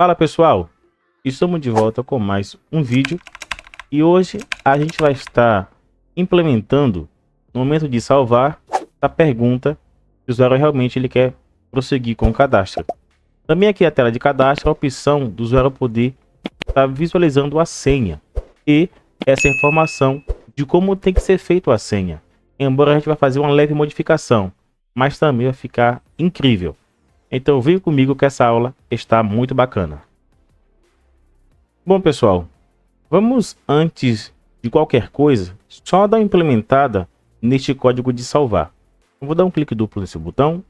Fala pessoal, estamos de volta com mais um vídeo e hoje a gente vai estar implementando no momento de salvar a pergunta se o usuário realmente ele quer prosseguir com o cadastro. Também aqui a tela de cadastro, a opção do usuário poder estar visualizando a senha e essa informação de como tem que ser feito a senha. Embora a gente vai fazer uma leve modificação, mas também vai ficar incrível. Então vem comigo que essa aula está muito bacana. Bom pessoal, vamos antes de qualquer coisa, só dar uma implementada neste código de salvar. Eu vou dar um clique duplo nesse botão.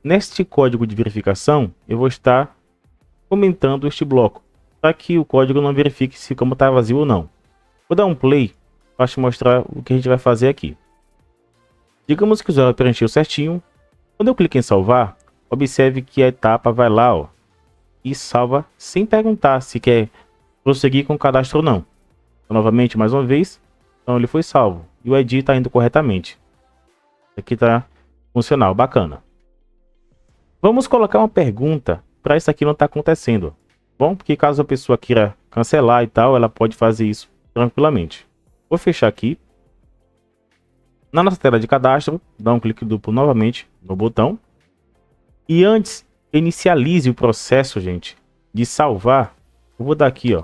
Neste código de verificação, eu vou estar comentando este bloco, para que o código não verifique se o campo está vazio ou não. Vou dar um play para te mostrar o que a gente vai fazer aqui. Digamos que o usuário preencheu certinho. Quando eu clico em salvar, observe que a etapa vai lá, ó, e salva sem perguntar se quer prosseguir com o cadastro ou não. Então, novamente, mais uma vez, então ele foi salvo e o ID está indo corretamente. Aqui está funcional, bacana. Vamos colocar uma pergunta para isso aqui não estar acontecendo. Bom, porque caso a pessoa queira cancelar e tal, ela pode fazer isso tranquilamente. Vou fechar aqui. Na nossa tela de cadastro, dá um clique duplo novamente no botão. E antes, inicialize o processo, gente, de salvar. Eu vou dar aqui, ó,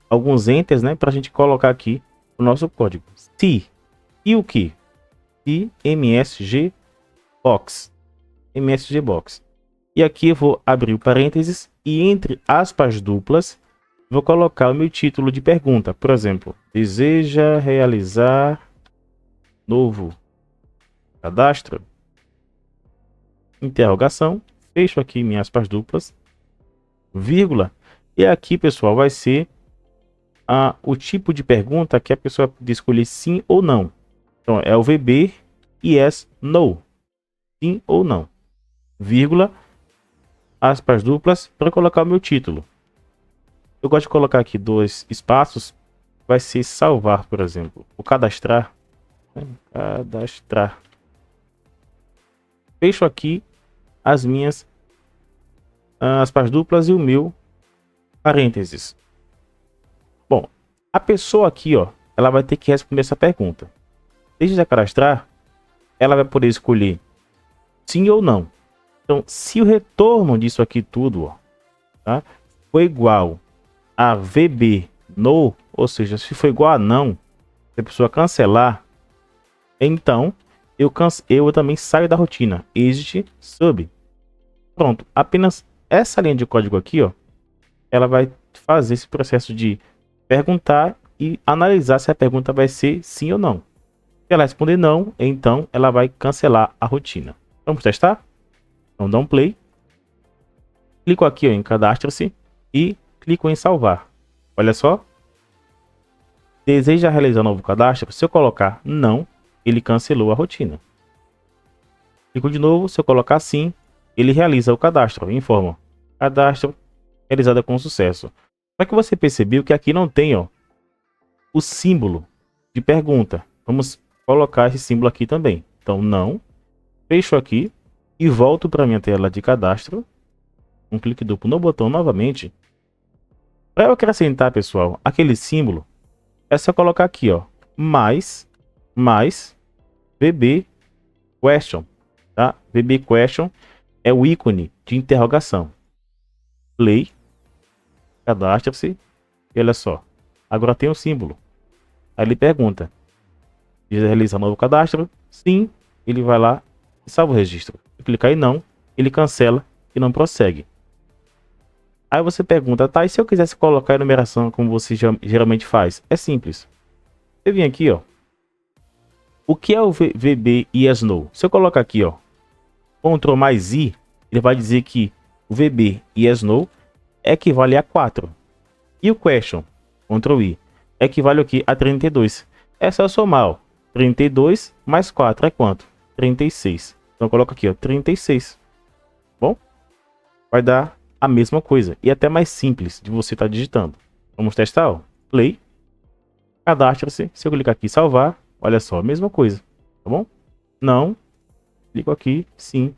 alguns enters, né, para a gente colocar aqui o nosso código. Se e o que? E MSG Box. MSG Box. E aqui eu vou abrir o parênteses e entre aspas duplas vou colocar o meu título de pergunta. Por exemplo, deseja realizar novo cadastro? Interrogação. Fecho aqui minhas aspas duplas. Vírgula. E aqui, pessoal, vai ser o tipo de pergunta que a pessoa pode escolher sim ou não. Então, é o VB, yes, no. Sim ou não. Vírgula. Aspas duplas para colocar o meu título. Eu gosto de colocar aqui dois espaços. Vai ser salvar, por exemplo. O cadastrar. Cadastrar. Fecho aqui as minhas aspas duplas e o meu parênteses. Bom, a pessoa aqui, ó, ela vai ter que responder essa pergunta. Desde já cadastrar, ela vai poder escolher sim ou não. Então, se o retorno disso aqui tudo, ó, tá, foi igual a VB no, ou seja, se for igual a não, se a pessoa cancelar, então eu também saio da rotina. Exit sub. Pronto, apenas essa linha de código aqui, ó, ela vai fazer esse processo de perguntar e analisar se a pergunta vai ser sim ou não. Se ela responder não, então ela vai cancelar a rotina. Vamos testar? Então dá um play. Clico aqui, ó, em cadastre-se e clico em salvar. Olha só. Deseja realizar novo cadastro? Se eu colocar não, ele cancelou a rotina. Clico de novo, se eu colocar sim, ele realiza o cadastro. Informa: cadastro realizado com sucesso. Só que você percebeu que aqui não tem, ó, o símbolo de pergunta. Vamos colocar esse símbolo aqui também. Então não. Fecho aqui e volto para minha tela de cadastro. Um clique duplo no botão novamente. Para eu acrescentar, pessoal, aquele símbolo, é só colocar aqui, ó, mais VB question, tá? VB question é o ícone de interrogação. Play, cadastre-se e olha só, agora tem o símbolo. Aí ele pergunta: realiza novo cadastro? Sim, ele vai lá e salva o registro. Se clicar em não, ele cancela e não prossegue. Aí você pergunta: tá, e se eu quisesse colocar a numeração como você geralmente faz? É simples. Você vem aqui, ó. O que é o VB yes no? Se eu colocar aqui, ó, Ctrl mais I, ele vai dizer que o VB yes no equivale a 4. E o question, Ctrl I, equivale aqui a 32. É só somar, ó. 32 mais 4 é quanto? 36. Então coloca aqui, ó, 36. Bom, vai dar a mesma coisa e até mais simples de você estar digitando. Vamos testar, ó. Play, cadastre-se. Se eu clicar aqui salvar, olha só, a mesma coisa, tá bom? Não, clico aqui, sim,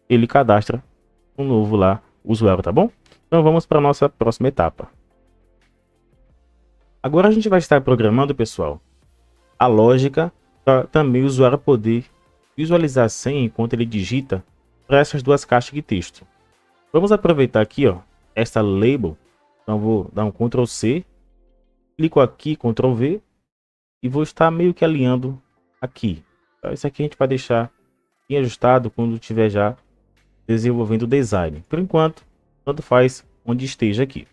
ele cadastra um novo lá usuário, tá bom? Então vamos para a nossa próxima etapa. Agora a gente vai estar programando, pessoal, a lógica para também o usuário poder visualizar a senha enquanto ele digita para essas duas caixas de texto. Vamos aproveitar aqui, ó, esta label. Então vou dar um Ctrl C, clico aqui, Ctrl V e vou estar meio que alinhando aqui. Então, isso aqui a gente vai deixar bem ajustado quando estiver já desenvolvendo o design. Por enquanto, tanto faz onde esteja aqui.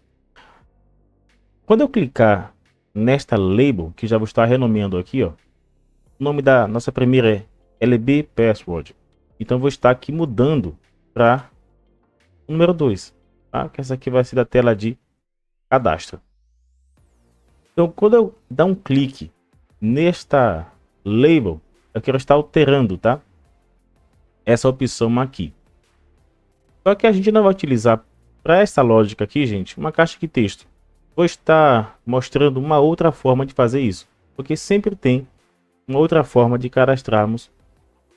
Quando eu clicar nesta label, que já vou estar renomeando aqui, ó, o nome da nossa primeira é LB Password. Então vou estar aqui mudando para o número 2, tá? Que essa aqui vai ser da tela de cadastro. Então quando eu dar um clique nesta label, eu quero estar alterando, tá? Essa opção aqui. Só que a gente não vai utilizar para essa lógica aqui, gente, uma caixa de texto. Vou estar mostrando uma outra forma de fazer isso, porque sempre tem uma outra forma de cadastrarmos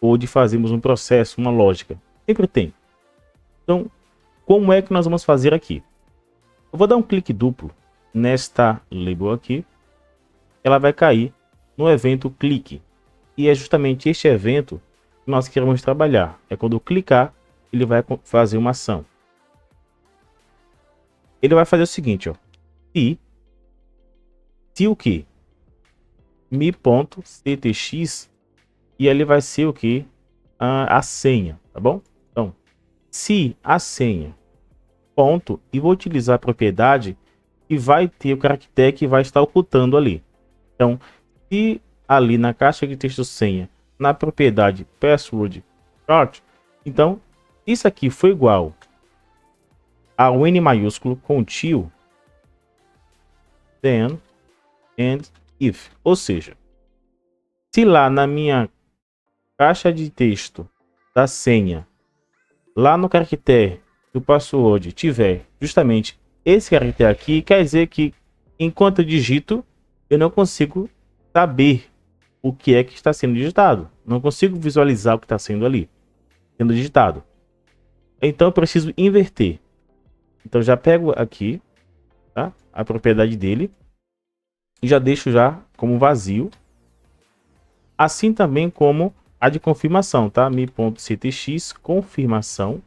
ou de fazermos um processo, uma lógica. Sempre tem. Então, como é que nós vamos fazer aqui? Eu vou dar um clique duplo nesta label aqui. Ela vai cair no evento clique. E é justamente este evento que nós queremos trabalhar. É quando eu clicar, ele vai fazer uma ação. Ele vai fazer o seguinte, ó. Se o que? mi.ctx e ele vai ser o que? A senha, tá bom? Então, se a senha, ponto, e vou utilizar a propriedade que vai ter o caractere que vai estar ocultando ali. Então, se ali na caixa de texto senha, na propriedade password short, então isso aqui foi igual ao N maiúsculo com till, then, and if. Ou seja, se lá na minha caixa de texto da senha, lá no caractere do password tiver justamente esse caractere aqui, quer dizer que enquanto eu digito, eu não consigo saber o que é que está sendo digitado. Não consigo visualizar o que está sendo ali, sendo digitado. Então eu preciso inverter. Então já pego aqui, tá, a propriedade dele e já deixo já como vazio. Assim também como a de confirmação, tá? mi.ctx confirmação.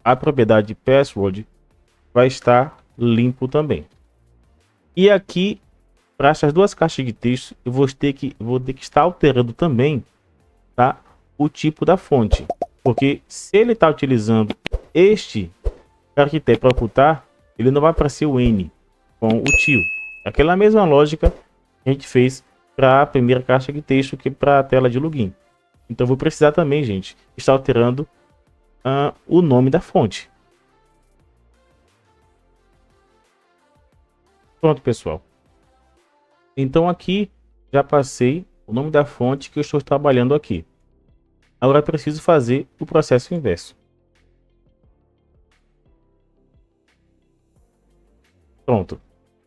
A propriedade password vai estar limpo também. E aqui, para essas duas caixas de texto, eu vou ter que estar alterando também, tá, o tipo da fonte. Porque se ele está utilizando este caractere para ocultar, ele não vai aparecer o N com o tio. Aquela mesma lógica que a gente fez para a primeira caixa de texto que para a tela de login. Então vou precisar também, gente, estar alterando o nome da fonte. Pronto, pessoal. Então aqui já passei o nome da fonte que eu estou trabalhando aqui. Agora eu preciso fazer o processo inverso. Pronto.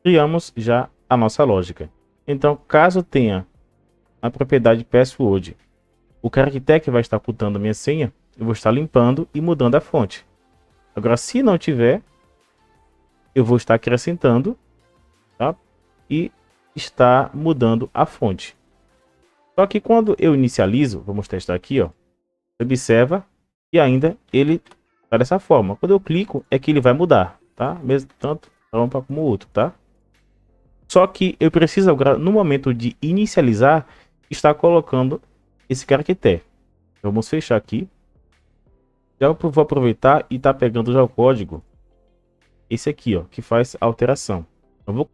Criamos já a nossa lógica. Então, caso tenha a propriedade password, o caractere que vai estar ocultando a minha senha, eu vou estar limpando e mudando a fonte. Agora, se não tiver, eu vou estar acrescentando, tá? E está mudando a fonte. Só que quando eu inicializo, vamos testar aqui, ó. Observa e ainda ele está dessa forma. Quando eu clico, é que ele vai mudar, tá? Mesmo tanto para um como o outro, tá? Só que eu preciso agora, no momento de inicializar, estar colocando esse caractere. Vamos fechar aqui. Já vou aproveitar e tá pegando já o código. Esse aqui, ó, que faz a alteração. Então,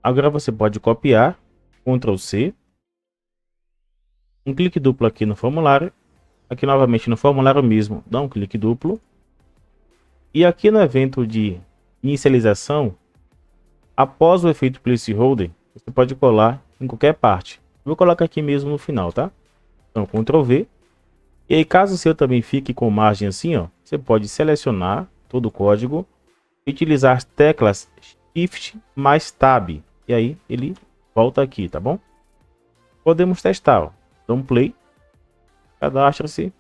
agora você pode copiar, Ctrl C. Um clique duplo aqui no formulário. Aqui novamente no formulário mesmo, dá um clique duplo. E aqui no evento de inicialização, após o efeito placeholder, você pode colar em qualquer parte. Vou colocar aqui mesmo no final, tá? Então, Ctrl V. E aí, caso o seu também fique com margem assim, ó, você pode selecionar todo o código e utilizar as teclas Shift mais Tab. E aí, ele volta aqui, tá bom? Podemos testar, ó. Dá play. Cadastra-se.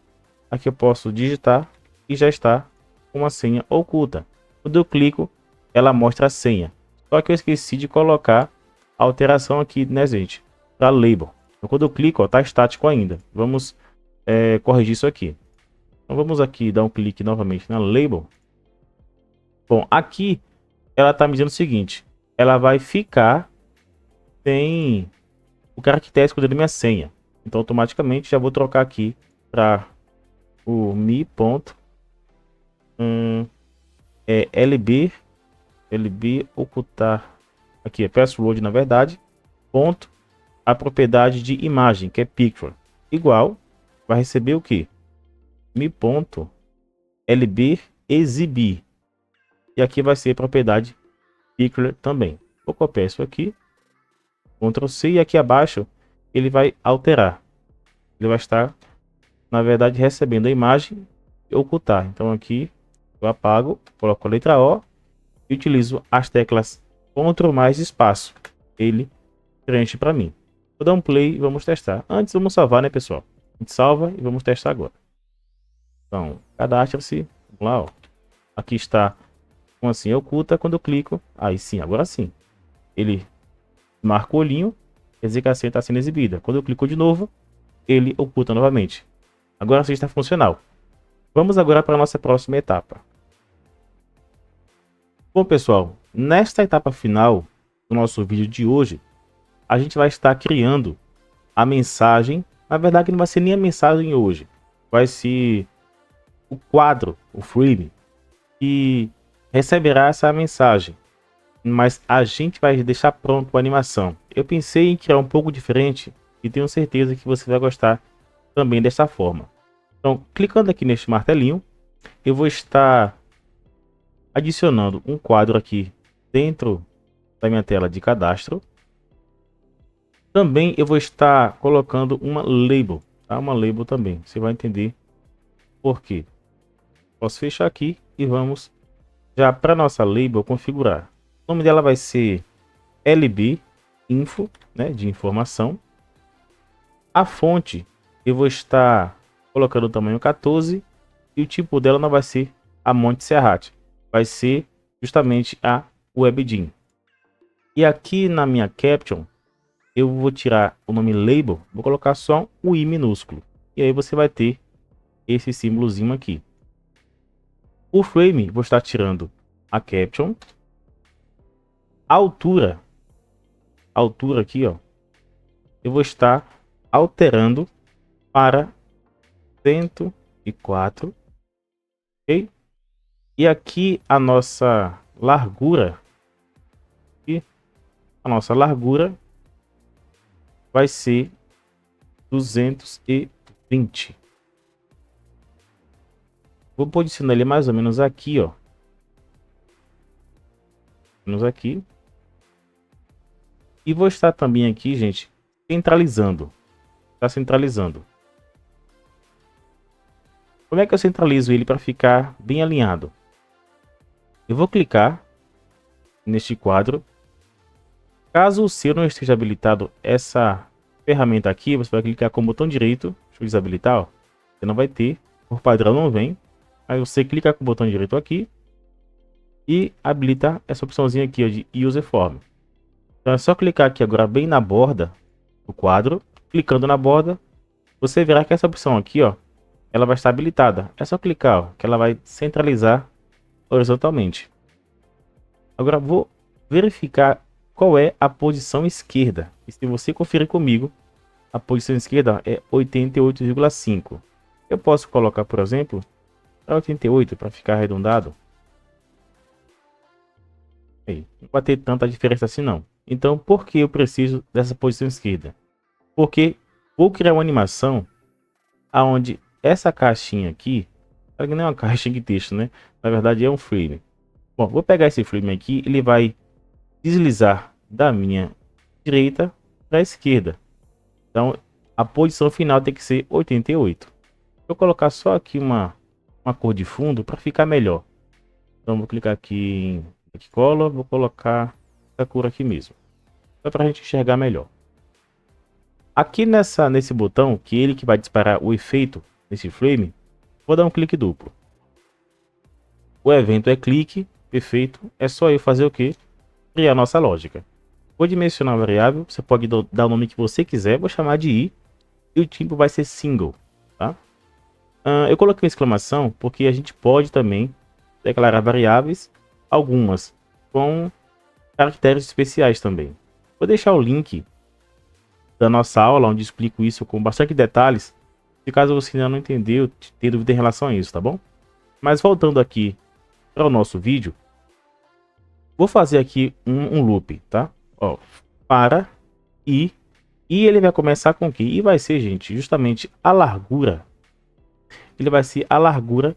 Aqui eu posso digitar e já está com uma senha oculta. Quando eu clico, ela mostra a senha. Só que eu esqueci de colocar a alteração aqui, né, gente? Para label. Então, quando eu clico, ó, tá estático ainda. Vamos corrigir isso aqui. Então, vamos aqui dar um clique novamente na label. Bom, aqui ela tá me dizendo o seguinte. Ela vai ficar sem o caractere escondido da minha senha. Então, automaticamente, já vou trocar aqui para o mi. LB ocultar. Aqui é password, na verdade. Ponto. A propriedade de imagem, que é picture. Igual. Vai receber o que? mi.lb exibir. E aqui vai ser propriedade picture também. Vou copiar isso aqui. Ctrl C, e aqui abaixo ele vai alterar. Ele vai estar, na verdade, recebendo a imagem e ocultar. Então aqui eu apago, coloco a letra O e utilizo as teclas Ctrl mais espaço. Ele preenche para mim. Vou dar um play e vamos testar. Antes vamos salvar, né, pessoal? A gente salva e vamos testar agora. Então, cadastre-se. Vamos lá, ó. Aqui está com a senha oculta. Quando eu clico, aí sim, agora sim. Ele marca o olhinho, quer dizer que a senha está sendo exibida. Quando eu clico de novo, ele oculta novamente. Agora sim está funcional. Vamos agora para a nossa próxima etapa. Bom, pessoal, nesta etapa final do nosso vídeo de hoje, a gente vai estar criando a mensagem. Na verdade, não vai ser nem a mensagem hoje. Vai ser o quadro, o frame, que receberá essa mensagem. Mas a gente vai deixar pronto a animação. Eu pensei em criar um pouco diferente e tenho certeza que você vai gostar também dessa forma. Então, clicando aqui neste martelinho, eu vou estar adicionando um quadro aqui dentro da minha tela de cadastro. Também eu vou estar colocando uma label, tá? Uma label também. Você vai entender por quê. Posso fechar aqui e vamos já para nossa label configurar. O nome dela vai ser LB Info, né, de informação. A fonte eu vou estar colocando o tamanho 14 e o tipo dela não vai ser a Montserrat, vai ser justamente a WebGen. E aqui na minha caption eu vou tirar o nome label, vou colocar só o I minúsculo. E aí você vai ter esse símbolozinho aqui. O frame vou estar tirando a caption. A altura aqui, ó, eu vou estar alterando para 104, ok? E aqui a nossa largura, vai ser 220. Vou posicionar ele mais ou menos aqui, ó. Menos aqui. E vou estar também aqui, gente, centralizando. Tá centralizando. Como é que eu centralizo ele para ficar bem alinhado? Eu vou clicar neste quadro. Caso o seu não esteja habilitado essa ferramenta aqui, você vai clicar com o botão direito. Deixa eu desabilitar, ó. Você não vai ter. Por padrão não vem. Aí você clica com o botão direito aqui e habilita essa opçãozinha aqui, ó, de User Form. Então é só clicar aqui agora bem na borda do quadro. Clicando na borda, você verá que essa opção aqui, ó, ela vai estar habilitada. É só clicar, ó, que ela vai centralizar horizontalmente. Agora vou verificar qual é a posição esquerda. E se você conferir comigo, a posição esquerda é 88,5. Eu posso colocar, por exemplo, para 88 para ficar arredondado. Aí, não vai ter tanta diferença assim não. Então, por que eu preciso dessa posição esquerda? Porque vou criar uma animação aonde essa caixinha aqui, ela não é uma caixinha de texto, né? Na verdade é um frame. Bom, vou pegar esse frame aqui, ele vai deslizar da minha direita para a esquerda. Então, a posição final tem que ser 88. Vou colocar só aqui uma cor de fundo para ficar melhor. Então, vou clicar aqui em Color, vou colocar essa cor aqui mesmo. Só para a gente enxergar melhor. Aqui nesse botão, que ele que vai disparar o efeito nesse frame, vou dar um clique duplo. O evento é clique, perfeito. É só eu fazer o quê? Criar nossa lógica. Vou dimensionar a variável, você pode dar o nome que você quiser, vou chamar de i, e o tipo vai ser single, tá? Eu coloquei uma exclamação porque a gente pode também declarar variáveis, algumas com caracteres especiais também. Vou deixar o link da nossa aula, onde explico isso com bastante detalhes, se caso você ainda não entendeu, tem dúvida em relação a isso, tá bom? Mas voltando aqui para o nosso vídeo, vou fazer aqui um loop, tá? Ó, para e ele vai começar com o quê? E vai ser, gente, justamente a largura. Ele vai ser a largura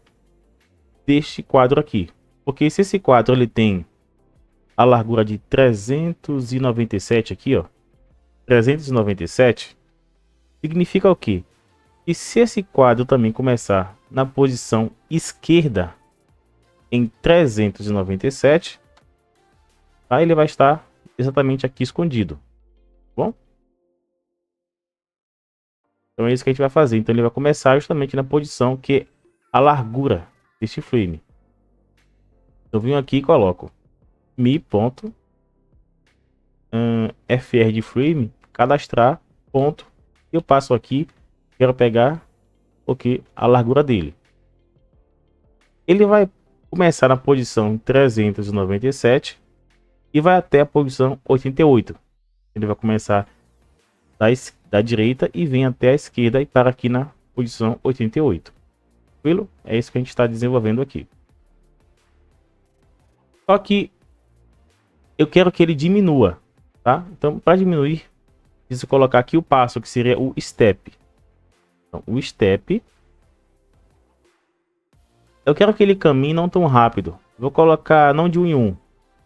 deste quadro aqui. Porque se esse quadro ele tem a largura de 397 aqui, ó, 397, significa o quê? E se esse quadro também começar na posição esquerda em 397, tá? Ele vai estar exatamente aqui escondido, bom? Então é isso que a gente vai fazer. Então ele vai começar justamente na posição que é a largura deste frame. Eu venho aqui e coloco mi.fr de frame, cadastrar, ponto. Eu passo aqui, quero pegar a largura dele. Ele vai começar na posição 397 e vai até a posição 88. Ele vai começar da direita e vem até a esquerda e para aqui na posição 88. Tranquilo? É isso que a gente está desenvolvendo aqui. Só que eu quero que ele diminua, tá? Então, para diminuir, preciso colocar aqui o passo, que seria o step. Então, o step. Eu quero que ele caminhe não tão rápido. Vou colocar não de 1 em 1. Vou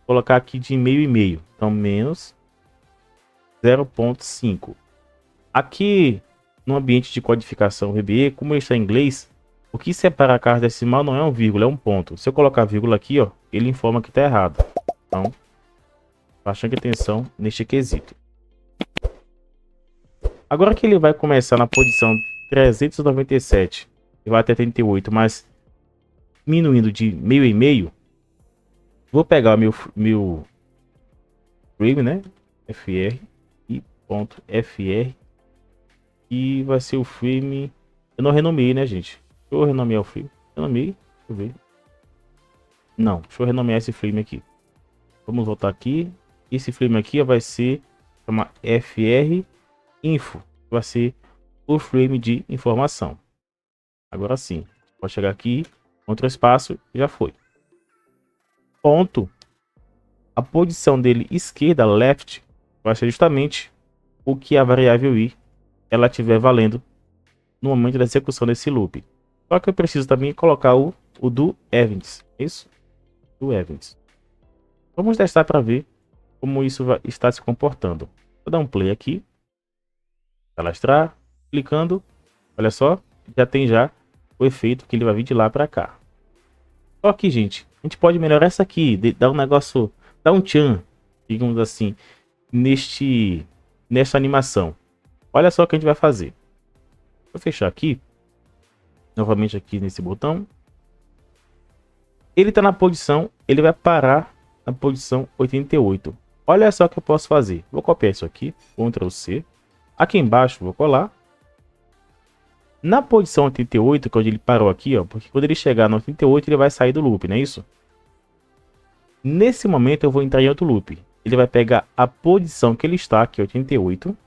colocar aqui de meio e meio. Então, menos 0.5. Aqui, no ambiente de codificação VBA, como ele está em inglês, o que separa a casa decimal não é um vírgula, é um ponto. Se eu colocar vírgula aqui, ó, ele informa que está errado. Então, bastante atenção neste quesito. Agora que ele vai começar na posição 397 e vai até 38, mas diminuindo de meio em meio, vou pegar o meu frame, né? fr e ponto fr, e vai ser o frame. Eu não renomeei, né, gente? Deixa eu renomear o frame. Renomeei, deixa eu ver. Não, deixa eu renomear esse frame aqui. Vamos voltar aqui. Esse frame aqui vai ser chama fr info, vai ser o frame de informação. Agora sim, pode chegar aqui, outro espaço, já foi. Ponto. A posição dele esquerda, left, vai ser justamente o que a variável i ela estiver valendo no momento da execução desse loop. Só que eu preciso também colocar o do events, isso? Do events. Vamos testar para ver como isso está se comportando. Vou dar um play aqui. Cadastrar, clicando, olha só, já tem o efeito que ele vai vir de lá para cá. Só que, gente, a gente pode melhorar essa aqui, dar um negócio, dar um tchan, digamos assim, nesta animação. Olha só o que a gente vai fazer. Vou fechar aqui, novamente aqui nesse botão. Ele está na posição, ele vai parar na posição 88. Olha só o que eu posso fazer. Vou copiar isso aqui, Ctrl C. Aqui embaixo, vou colar. Na posição 88, que é onde ele parou aqui, ó, porque quando ele chegar no 88, ele vai sair do loop, não é isso? Nesse momento, eu vou entrar em outro loop. Ele vai pegar a posição que ele está, que é 88,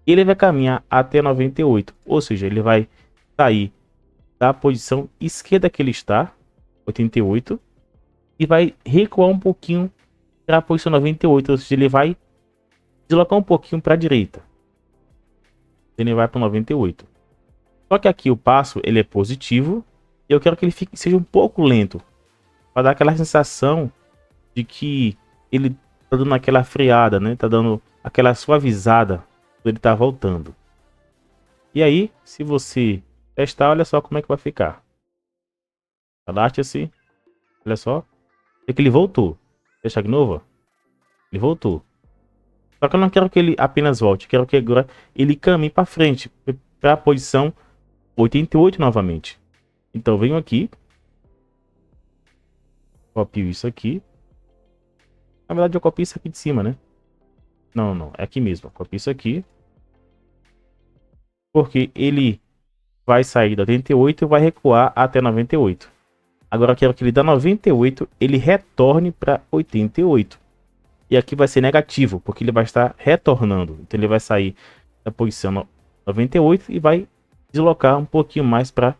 e ele vai caminhar até 98. Ou seja, ele vai sair da posição esquerda que ele está, 88, e vai recuar um pouquinho para a posição 98. Ou seja, ele vai deslocar um pouquinho para a direita. Ele vai para 98. Só que aqui o passo ele é positivo e eu quero que ele seja um pouco lento, para dar aquela sensação de que ele tá dando aquela freada, né? Tá dando aquela suavizada quando ele tá voltando. E aí, se você testar, olha só como é que vai ficar. Cadastre-se. Olha só. É que ele voltou. Deixa de novo. Ó. Ele voltou. Só que eu não quero que ele apenas volte. Eu quero que agora ele caminhe para frente, para a posição 88 novamente. Então venho aqui. Copio isso aqui. Na verdade eu copio isso aqui de cima, né? Não, não, é aqui mesmo. Copio isso aqui. Porque ele vai sair da 88 e vai recuar até 98. Agora eu quero que ele da 98 ele retorne para 88. E aqui vai ser negativo, porque ele vai estar retornando. Então ele vai sair da posição 98 e vai deslocar um pouquinho mais para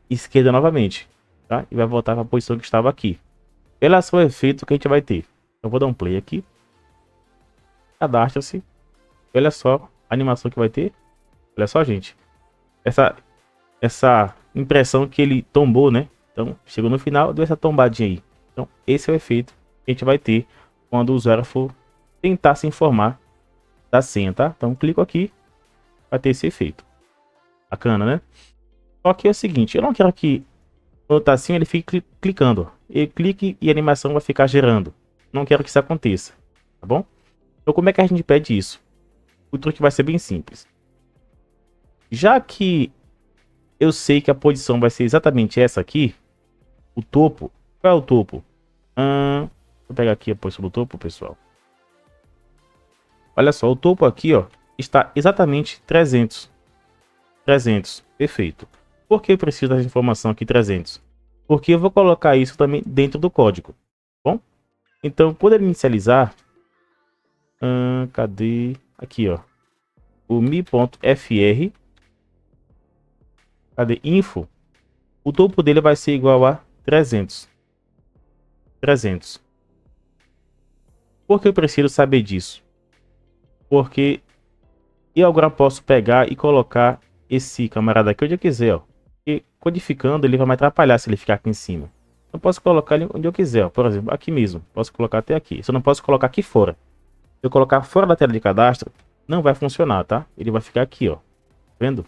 esquerda novamente, tá? E vai voltar para a posição que estava aqui. Olha só o efeito que a gente vai ter. Eu vou dar um play aqui. Cadastra-se. Olha só a animação que vai ter. Olha só, gente. Essa impressão que ele tombou, né? Então, chegou no final, deu essa tombadinha aí. Então, esse é o efeito que a gente vai ter quando o usuário for tentar se informar da senha, tá? Então, clico aqui, vai ter esse efeito. Bacana, né? Só que é o seguinte, eu não quero que quando tá assim ele fique clicando. Ele clique e a animação vai ficar gerando. Não quero que isso aconteça, tá bom? Então, como é que a gente pede isso? O truque vai ser bem simples. Já que eu sei que a posição vai ser exatamente essa aqui, o topo. Qual é o topo? Vou pegar aqui a posição do topo, pessoal. Olha só, o topo aqui, ó, está exatamente 300. 300, perfeito. Por que eu preciso dessa informação aqui 300? Porque eu vou colocar isso também dentro do código, bom? Então, quando ele inicializar, cadê? Aqui, ó, o mi.fr, cadê? Info. O topo dele vai ser igual a 300. 300. Por que eu preciso saber disso? Porque eu agora posso pegar e colocar esse camarada aqui onde eu quiser, ó. E codificando ele vai me atrapalhar se ele ficar aqui em cima. Eu posso colocar ele onde eu quiser, ó. Por exemplo, aqui mesmo. Posso colocar até aqui. Só não posso colocar aqui fora. Se eu colocar fora da tela de cadastro, não vai funcionar, tá? Ele vai ficar aqui, ó. Tá vendo?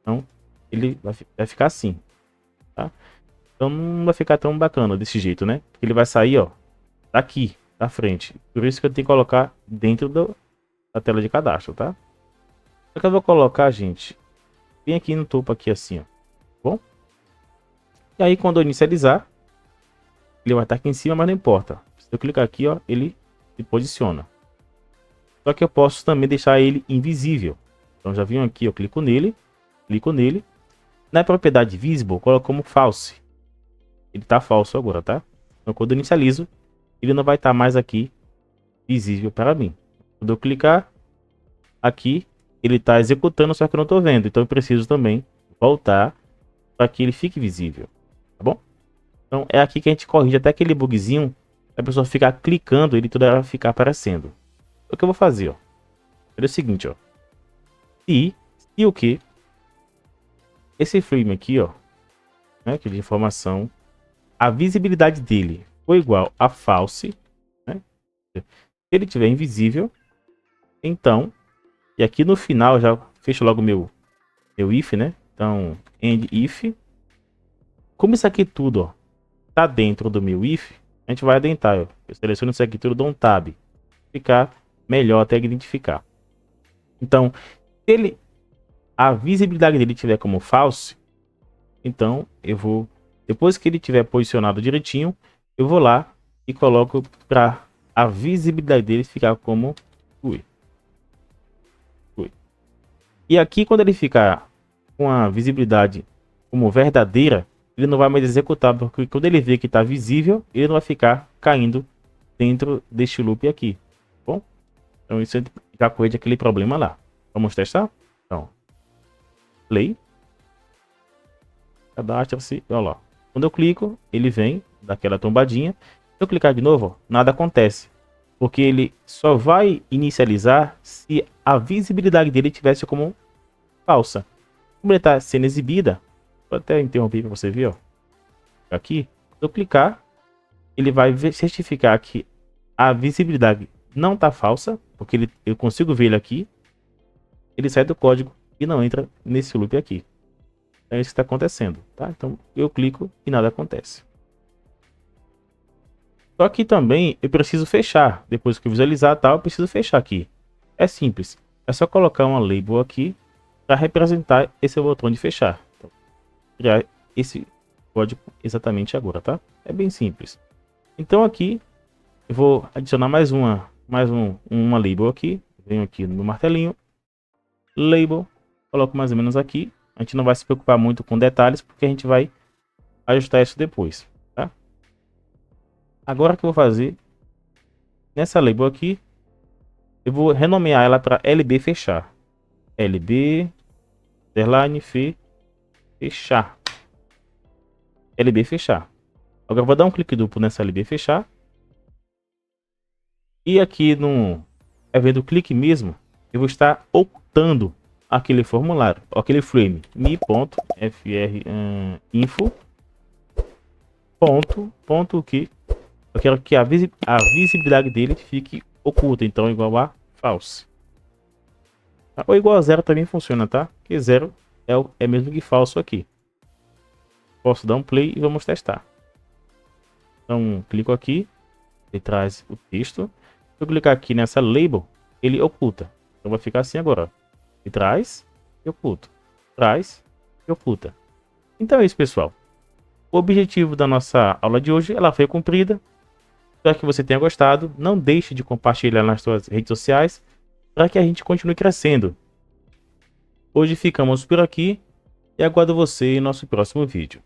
Então, ele vai ficar assim, tá? Então não vai ficar tão bacana desse jeito, né? Porque ele vai sair, ó, daqui, da frente. Por isso que eu tenho que colocar dentro da tela de cadastro, tá? Só que eu vou colocar, gente, bem aqui no topo aqui assim, ó. Bom? E aí quando eu inicializar, ele vai estar aqui em cima, mas não importa. Se eu clicar aqui, ó, ele se posiciona. Só que eu posso também deixar ele invisível. Então já vim aqui, eu clico nele. Na propriedade visible, eu coloco como false. Ele tá falso agora, tá? Então quando eu inicializo, ele não vai estar mais aqui visível para mim. Quando eu clicar aqui, ele está executando, só que eu não estou vendo. Então eu preciso também voltar para que ele fique visível, tá bom? Então é aqui que a gente corrige até aquele bugzinho, a pessoa ficar clicando, ele toda hora ficar aparecendo. O que eu vou fazer, ó? É o seguinte, ó. E o que? Esse frame aqui, ó, né, que de informação, a visibilidade dele foi igual a false, né? Se ele tiver invisível, então, e aqui no final já fecho logo meu if, né? Então, end if. Como isso aqui tudo, ó, tá dentro do meu if, a gente vai adentar, ó. Eu seleciono isso aqui tudo, dou um tab, ficar melhor até identificar. Então, se a visibilidade dele tiver como false, então eu vou, depois que ele tiver posicionado direitinho, eu vou lá e coloco para a visibilidade dele ficar como true. E aqui quando ele ficar com a visibilidade como verdadeira, ele não vai mais executar, porque quando ele vê que está visível, ele não vai ficar caindo dentro deste loop aqui, bom? Então isso já corrige aquele problema lá. Vamos testar? Então, play. Cadastra-se, olha lá. Quando eu clico, ele vem daquela tombadinha. Se eu clicar de novo, nada acontece, porque ele só vai inicializar se a visibilidade dele tivesse como falsa. Como ele está sendo exibida, vou até interromper para você ver, ó. Aqui, se eu clicar, ele vai certificar que a visibilidade não está falsa, porque eu consigo ver ele aqui. Ele sai do código e não entra nesse loop aqui. É isso que está acontecendo, tá? Então eu clico e nada acontece. Só que também eu preciso fechar. Depois que eu visualizar tal, eu preciso fechar aqui. É simples. É só colocar uma label aqui para representar esse botão de fechar. Então, criar esse código exatamente agora, tá? É bem simples. Então aqui eu vou adicionar uma label aqui. Venho aqui no martelinho, label, coloco mais ou menos aqui. A gente não vai se preocupar muito com detalhes, porque a gente vai ajustar isso depois, tá? Agora que eu vou fazer nessa label aqui, eu vou renomear ela para LB fechar. LB underline fechar. LB fechar. Agora eu vou dar um clique duplo nessa LB fechar. E aqui no evento clique mesmo, eu vou estar ocultando aquele formulário, aquele frame mi.frinfo ponto que eu quero que a visibilidade dele fique oculta, então igual a false. Ou igual a zero também funciona, tá? Porque zero é mesmo que falso aqui. Posso dar um play e vamos testar. Então clico aqui, ele traz o texto. Se eu clicar aqui nessa label, ele oculta. Então vai ficar assim agora. Ele traz e oculta. Traz e oculta. Então é isso, pessoal. O objetivo da nossa aula de hoje ela foi cumprida. Espero que você tenha gostado. Não deixe de compartilhar nas suas redes sociais para que a gente continue crescendo. Hoje ficamos por aqui e aguardo você em nosso próximo vídeo.